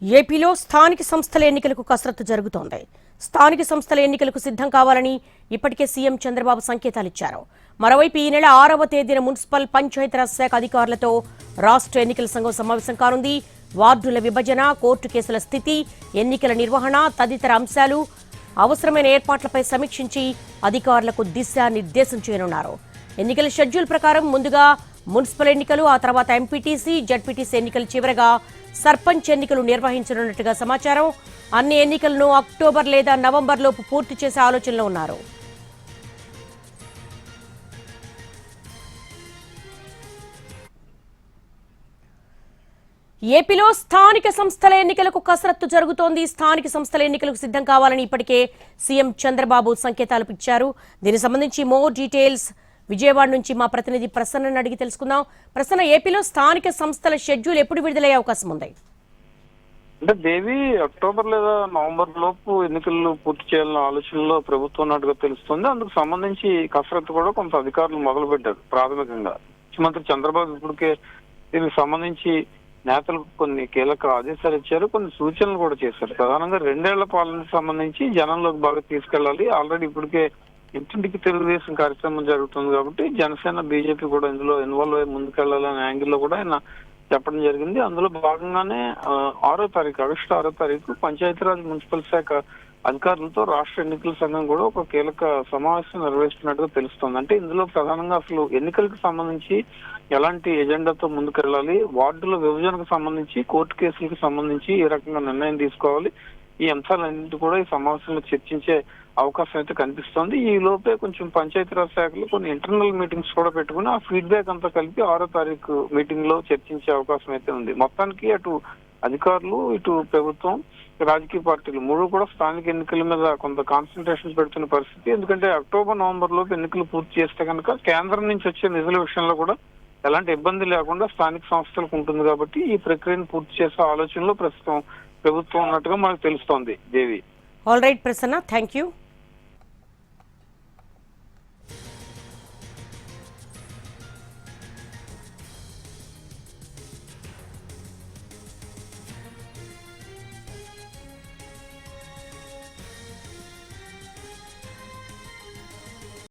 ఏపీలో స్థానిక సంస్థల ఎన్నికలకు కసరత్తు జరుగుతోంది. స్థానిక సంస్థల ఎన్నికలకు సిద్ధం కావాలని ఇప్పటికే సీఎం చంద్రబాబు సంకేతాలిచ్చారు. మరోవైపు ఈ నెల 6వ తేదీన మున్సిపల్ పంచాయతీరాజ్ శాఖ అధికారులతో రాష్ట్ర ఎన్నికల సంఘం సమావేశం కానుంది. వార్డుల విభజన, కోర్టు కేసుల స్థితి, ఎన్నికల నిర్వహణ తదితర అంశాలు, అవసరమైన ఏర్పాట్లపై సమీక్షించి అధికారులకు దిశానిర్దేశం చేయనున్నారు. ఎన్నికల షెడ్యూల్ ప్రకారం ముందుగా మున్సిపల్ ఎన్నికలు, ఆ తర్వాత ఎంపీటీసీ, జడ్పీటీసీ ఎన్నికలు, చివరగా సర్పంచ్ ఎన్నికలు నిర్వహించనున్నట్టుగా సమాచారం. అన్ని ఎన్నికలను అక్టోబర్ లేదా నవంబర్ లోపు పూర్తి చేసే ఆలోచనలో ఉన్నారు. ఏపీలో స్థానిక సంస్థల ఎన్నికలకు కసరత్తు జరుగుతోంది. స్థానిక సంస్థల ఎన్నికలకు సిద్ధం కావాలని ఇప్పటికే సీఎం చంద్రబాబు సంకేతాలు ఇచ్చారు. దీనికి సంబంధించి మోర్ డీటెయిల్స్ విజయవాడ నుంచి మా ప్రతినిధి ప్రసన్నను అడిగి తెలుసుకుందాం. ప్రసన్న, ఏపీలో స్థానిక సంస్థల షెడ్యూల్ ఎప్పుడు విడుదలయ్యే అవకాశం ఉంది? అంటే దేవి అక్టోబర్ లేదా నవంబర్ లోపు ఎన్నికలు పూర్తి చేయాలన్న ఆలోచనలో ప్రభుత్వం ఉన్నట్టుగా తెలుస్తుంది. అందుకు సంబంధించి కసరత్తు కూడా కొంత అధికారులు మొదలు పెట్టారు. ప్రాథమికంగా ముఖ్యమంత్రి చంద్రబాబు ఇప్పటికే దీనికి సంబంధించి నేతలకు కొన్ని కీలక ఆదేశాలు ఇచ్చారు, కొన్ని సూచనలు కూడా చేశారు. ప్రధానంగా 2 ఏళ్ల పాలనకు సంబంధించి జనంలోకి బాగా తీసుకెళ్లాలి. ఆల్రెడీ ఇప్పటికే ఇంటింటికి తెలుగుదేశం కార్యక్రమం జరుగుతుంది కాబట్టి జనసేన, బీజేపీ కూడా ఇందులో ఇన్వాల్వ్ అయ్యి ముందుకెళ్లాలనే యాంగిల్లో కూడా ఆయన చెప్పడం జరిగింది. అందులో భాగంగానే 6వ తారీఖు, ఆగస్టు 6వ తారీఖు పంచాయతీరాజ్ మున్సిపల్ శాఖ అధికారులతో రాష్ట్ర ఎన్నికల సంఘం కూడా ఒక కీలక సమావేశం నిర్వహిస్తున్నట్టుగా తెలుస్తోంది. అంటే ఇందులో ప్రధానంగా అసలు ఎన్నికలకు సంబంధించి ఎలాంటి ఎజెండాతో ముందుకెళ్లాలి, వార్డుల విభజనకు సంబంధించి, కోర్టు కేసులకు సంబంధించి ఏ రకంగా నిర్ణయం తీసుకోవాలి, ఈ అంశాలన్నింటి కూడా ఈ సమావేశంలో చర్చించే అవకాశం అయితే కనిపిస్తోంది. ఈ లోపే కొంచెం పంచాయతీరాజ్ శాఖలో కొన్ని ఇంటర్నల్ మీటింగ్స్ కూడా పెట్టుకుని ఆ ఫీడ్బ్యాక్ అంతా కలిపి 6వ తారీఖు మీటింగ్ లో చర్చించే అవకాశం అయితే ఉంది. మొత్తానికి అటు అధికారులు, ఇటు ప్రభుత్వం, రాజకీయ పార్టీలు 3 కూడా స్థానిక ఎన్నికల మీద కొంత కాన్సన్ట్రేషన్ పెడుతున్న పరిస్థితి. ఎందుకంటే అక్టోబర్, నవంబర్ లోపు ఎన్నికలు పూర్తి చేస్తే కనుక కేంద్రం నుంచి వచ్చే నిధుల విషయంలో కూడా ఎలాంటి ఇబ్బంది లేకుండా స్థానిక సంస్థలకు ఉంటుంది కాబట్టి ఈ ప్రక్రియను పూర్తి చేసే ఆలోచనలో ప్రస్తుతం ప్రభుత్వం ఉన్నట్టుగా మనకు తెలుస్తోంది. Devi. All right Prasanna, thank you.